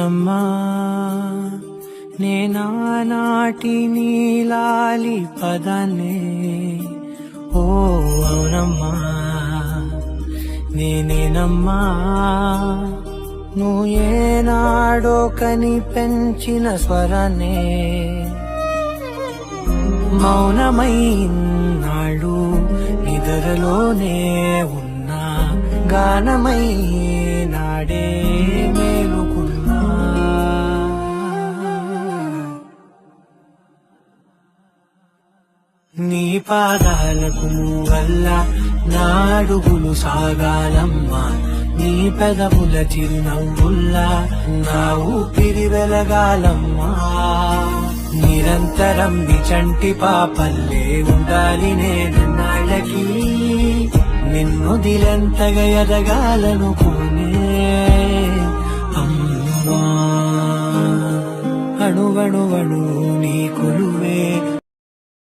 అవునమ్మా నేనానాటి నీలాలి పదాన్నే ఓ అవునమ్మా నేనేనమ్మా నువ్వు ఏనాడో కని పెంచిన స్వరాన్నే మౌనమైనాడు నిద్రలోనే ఉన్నా గానమై నాడే మేలుకున్నా నీ పాదాలకు వల్ల నా అడుగులు సాగాలమ్మా నీ పెదవుల చిరునవ్వుల్లా నా ఊపిరి వెలగాలమ్మా నిరంతరం చంటి పాపల్లే ఉండాలి నేను నాళ్ళకి నిన్ను దిలంతగా ఎదగాలనుకునే అమ్మా అణువణువణు నీ కొలువే